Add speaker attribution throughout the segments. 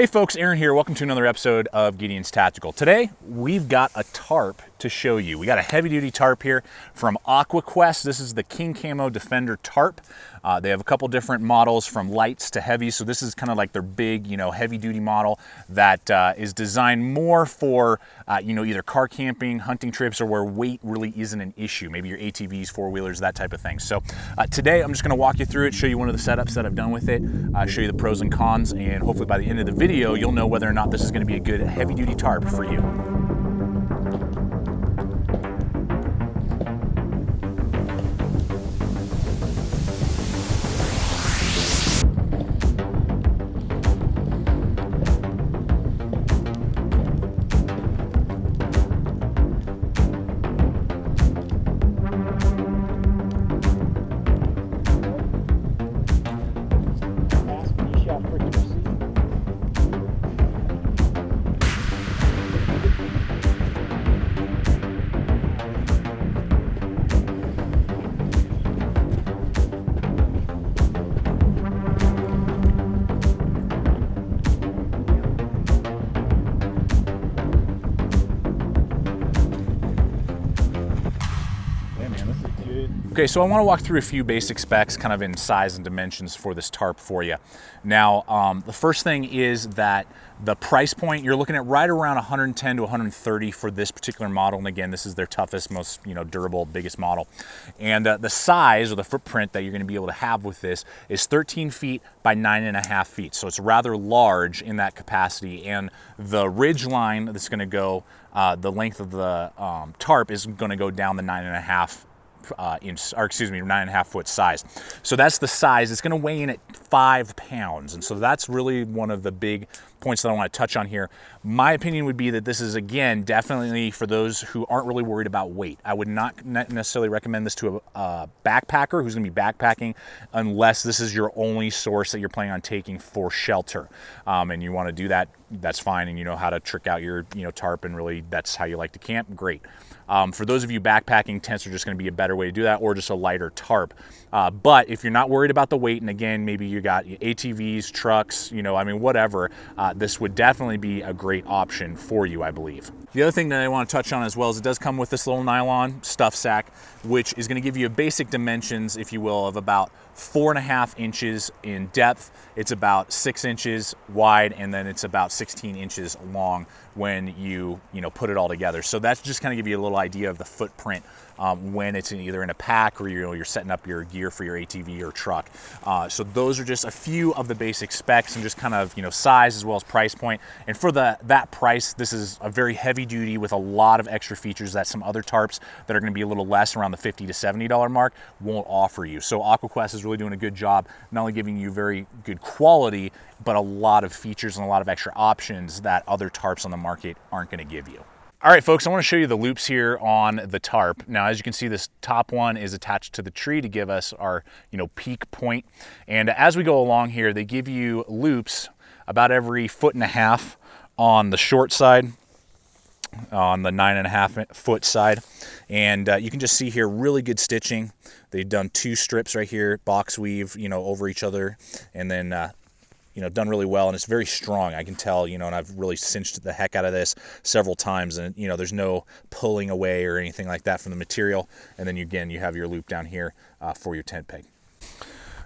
Speaker 1: Hey folks, Aaron here. Welcome to another episode of Gideon's Tactical. Today, we've got a tarp to show you. We got a heavy-duty tarp here from Aqua. This is the King Camo Defender tarp. They have a couple different models from lights to heavy, so this is kind of like their big, heavy-duty model that is designed more for, either car camping, hunting trips, or where weight really isn't an issue. Maybe your ATVs, four-wheelers, that type of thing. So today, I'm just going to walk you through it, show you one of the setups that I've done with it, show you the pros and cons, and hopefully by the end of the video, you'll know whether or not this is going to be a good heavy-duty tarp for you. Okay, so I want to walk through a few basic specs kind of in size and dimensions for this tarp for you. Now, the first thing is that the price point, you're looking at right around 110 to 130 for this particular model. And again, this is their toughest, most durable, biggest model. And the size or the footprint that you're going to be able to have with this is 13 feet by 9.5 feet. So it's rather large in that capacity. And the ridge line that's going to go, the length of the tarp is going to go down the 9.5 foot size. So that's the size. It's going to weigh in at 5 pounds. And so that's really one of the big points that I want to touch on here. My opinion would be that this is, again, definitely for those who aren't really worried about weight. I would not necessarily recommend this to a backpacker who's going to be backpacking unless this is your only source that you're planning on taking for shelter. And you want to do that, that's fine. And you know how to trick out your tarp, and really that's how you like to camp, great. For those of you backpacking, tents are just going to be a better way to do that, or just a lighter tarp. But if you're not worried about the weight, and again, maybe you got ATVs, trucks, whatever, this would definitely be a great option for you, I believe. The other thing that I want to touch on as well is it does come with this little nylon stuff sack, which is going to give you basic dimensions, if you will, of about 4.5 inches in depth. It's about 6 inches wide, and then it's about 16 inches long when you put it all together. So that's just kind of give you a little idea of the footprint when it's either in a pack or you're setting up your gear for your ATV or truck. So those are just a few of the basic specs and just kind of size as well as price point. And for that price, this is a very heavy duty with a lot of extra features that some other tarps that are going to be a little less, around the $50 to $70 mark, won't offer you. So Aqua is really doing a good job, not only giving you very good quality, but a lot of features and a lot of extra options that other tarps on the market aren't going to give you. All right, folks, I want to show you the loops here on the tarp. Now, as you can see, this top one is attached to the tree to give us our, peak point. And as we go along here, they give you loops about every 1.5 feet on the short side, on the 9.5 foot side. And you can just see here, really good stitching. They've done 2 strips right here, box weave, over each other, and then done really well, and it's very strong. I can tell, and I've really cinched the heck out of this several times, and there's no pulling away or anything like that from the material. And then again, you have your loop down here for your tent peg.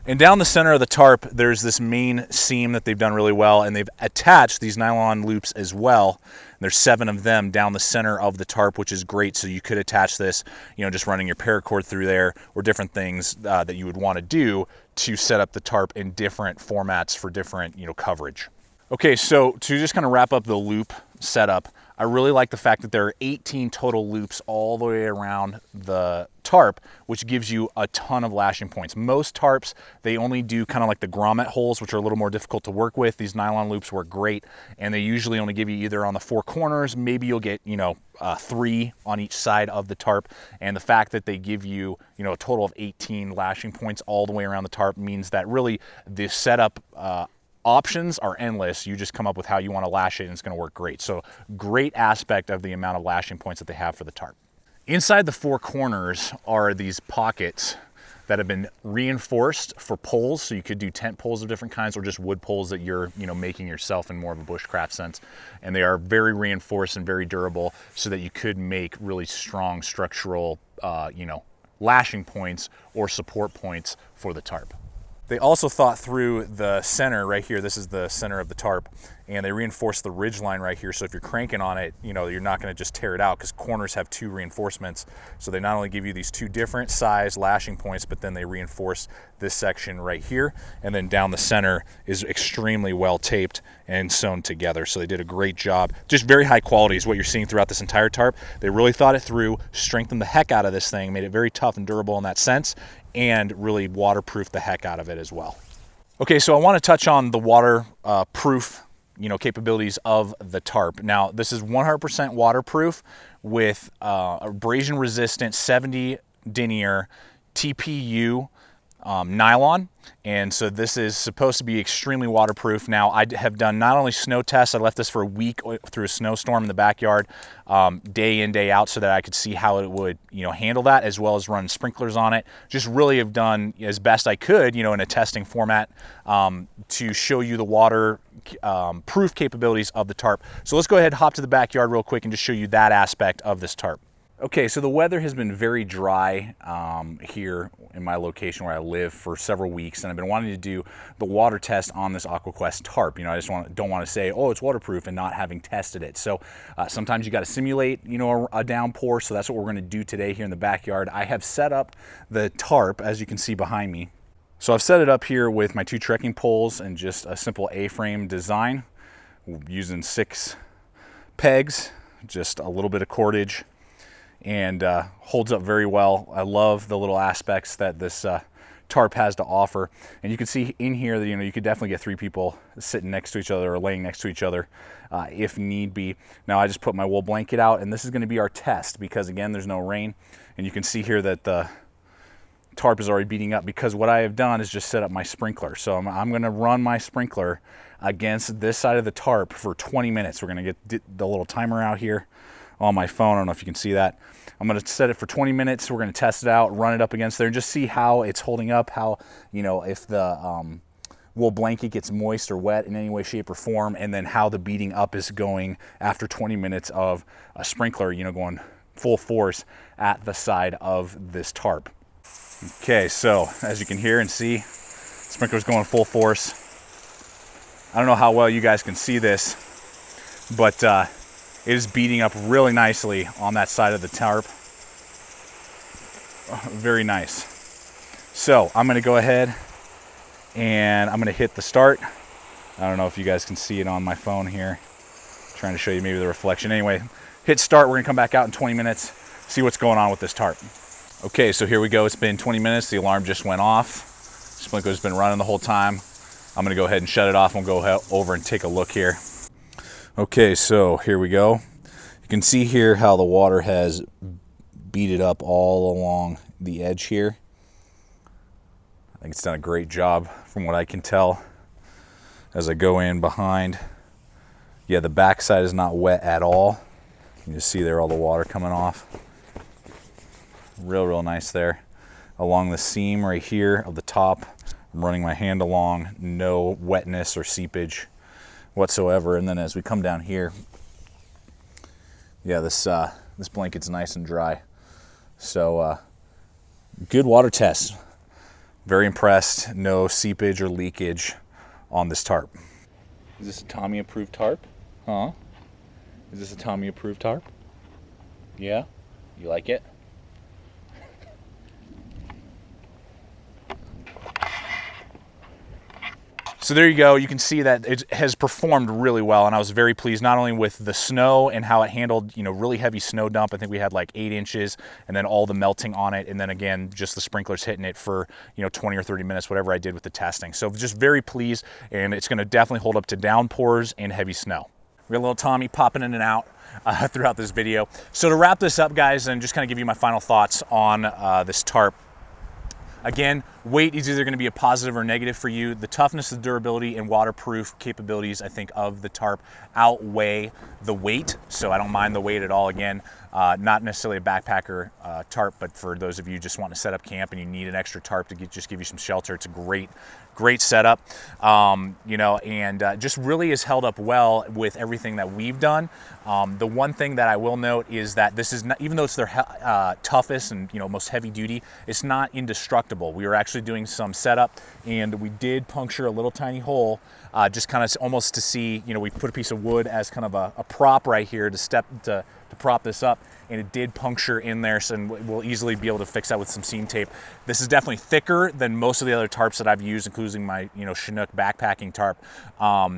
Speaker 1: And down the center of the tarp, there's this main seam that they've done really well, and they've attached these nylon loops as well. There's 7 of them down the center of the tarp, which is great. So you could attach this, just running your paracord through there, or different things that you would want to do to set up the tarp in different formats for different, coverage. Okay, so to just kind of wrap up the loop setup, I really like the fact that there are 18 total loops all the way around the tarp, which gives you a ton of lashing points. Most tarps, they only do kind of like the grommet holes, which are a little more difficult to work with. These nylon loops work great, and they usually only give you either on the 4 corners, maybe you'll get, 3 on each side of the tarp. And the fact that they give you, a total of 18 lashing points all the way around the tarp means that really the setup options are endless. You just come up with how you want to lash it, and it's going to work great. So great aspect of the amount of lashing points that they have for the tarp. Inside the 4 corners are these pockets that have been reinforced for poles. So you could do tent poles of different kinds or just wood poles that you're, making yourself in more of a bushcraft sense. And they are very reinforced and very durable so that you could make really strong structural, lashing points or support points for the tarp. They also thought through the center right here. This is the center of the tarp, and they reinforced the ridge line right here. So if you're cranking on it, you're not going to just tear it out because corners have 2 reinforcements. So they not only give you these 2 different size lashing points, but then they reinforce this section right here. And then down the center is extremely well taped and sewn together. So they did a great job. Just very high quality is what you're seeing throughout this entire tarp. They really thought it through, strengthened the heck out of this thing, made it very tough and durable in that sense, and really waterproof the heck out of it as well. Okay, so I want to touch on the waterproof, capabilities of the tarp. Now, this is 100% waterproof with abrasion resistant 70 denier TPU nylon. And so this is supposed to be extremely waterproof. Now, I have done not only snow tests, I left this for a week through a snowstorm in the backyard, day in, day out, so that I could see how it would, handle that, as well as run sprinklers on it. Just really have done as best I could, in a testing format, to show you the water proof capabilities of the tarp. So let's go ahead and hop to the backyard real quick and just show you that aspect of this tarp. Okay, so the weather has been very dry here in my location where I live for several weeks, and I've been wanting to do the water test on this AquaQuest tarp. I just don't want to say, oh, it's waterproof, and not having tested it. So sometimes you got to simulate, a downpour. So that's what we're going to do today here in the backyard. I have set up the tarp, as you can see behind me. So I've set it up here with my 2 trekking poles and just a simple A-frame design, using 6 pegs, just a little bit of cordage, and holds up very well. I love the little aspects that this tarp has to offer. And you can see in here that, you could definitely get 3 people sitting next to each other or laying next to each other if need be. Now, I just put my wool blanket out, and this is going to be our test because, again, there's no rain. And you can see here that the tarp is already beating up because what I have done is just set up my sprinkler. So I'm going to run my sprinkler against this side of the tarp for 20 minutes. We're going to get the little timer out here on my phone. I don't know if you can see that. I'm going to set it for 20 minutes. We're going to test it out, run it up against there, and just see how it's holding up, how, if the wool blanket gets moist or wet in any way, shape, or form, and then how the beating up is going after 20 minutes of a sprinkler, going full force at the side of this tarp. Okay, so as you can hear and see, sprinkler's going full force. I don't know how well you guys can see this, but it is beating up really nicely on that side of the tarp. Very nice. So I'm going to go ahead and I'm going to hit the start. I don't know if you guys can see it on my phone here. I'm trying to show you maybe the reflection. Anyway, hit start. We're going to come back out in 20 minutes, see what's going on with this tarp. Okay, so here we go. It's been 20 minutes. The alarm just went off. Sprinkler's been running the whole time. I'm going to go ahead and shut it off and we'll go over and take a look here. Okay, so here we go. You can see here how the water has beat it up all along the edge here. I think it's done a great job from what I can tell as I go in behind. Yeah, the backside is not wet at all. You can just see there all the water coming off. Real nice there. Along the seam right here of the top, I'm running my hand along, no wetness or seepage whatsoever. And then as we come down here, yeah, this blanket's nice and dry. So good water test. Very impressed. No seepage or leakage on this tarp. Is this a Tommy approved tarp? Huh? Is this a Tommy approved tarp? Yeah? You like it? So there you go. You can see that it has performed really well, and I was very pleased not only with the snow and how it handled, really heavy snow dump. I think we had like 8 inches, and then all the melting on it, and then again just the sprinklers hitting it for 20 or 30 minutes, whatever I did with the testing. So just very pleased, and it's going to definitely hold up to downpours and heavy snow. We got a little Tommy popping in and out throughout this video. So to wrap this up, guys, and just kind of give you my final thoughts on this tarp. Again, weight is either going to be a positive or negative for you. The toughness, the durability, and waterproof capabilities, I think, of the tarp outweigh the weight, so I don't mind the weight at all. Again, not necessarily a backpacker tarp, but for those of you just wanting to set up camp and you need an extra tarp to just give you some shelter, it's a great setup, you know, and just really has held up well with everything that we've done. The one thing that I will note is that this is not, even though it's their toughest and, you know, most heavy duty, it's not indestructible. We were actually doing some setup and we did puncture a little tiny hole, just kind of almost to see, you know, we put a piece of wood as kind of a prop right here to prop this up, and it did puncture in there, so we'll easily be able to fix that with some seam tape. This is definitely thicker than most of the other tarps that I've used, including my, you know, Chinook backpacking tarp.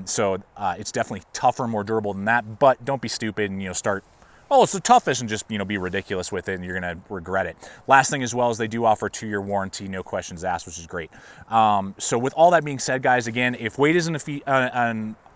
Speaker 1: So it's definitely tougher, more durable than that, but don't be stupid and, you know, start, oh, it's the toughest, and just, you know, be ridiculous with it, and you're gonna regret it. Last thing as well is they do offer a 2-year warranty, no questions asked, which is great. So with all that being said, guys, again, if weight isn't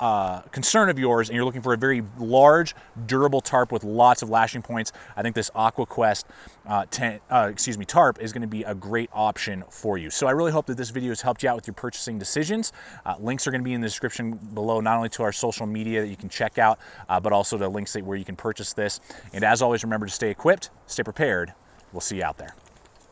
Speaker 1: a concern of yours and you're looking for a very large, durable tarp with lots of lashing points, I think this Aqua Quest tarp is going to be a great option for you. So I really hope that this video has helped you out with your purchasing decisions. Links are going to be in the description below, not only to our social media that you can check out, but also the links where you can purchase this. And as always, remember to stay equipped, stay prepared. We'll see you out there.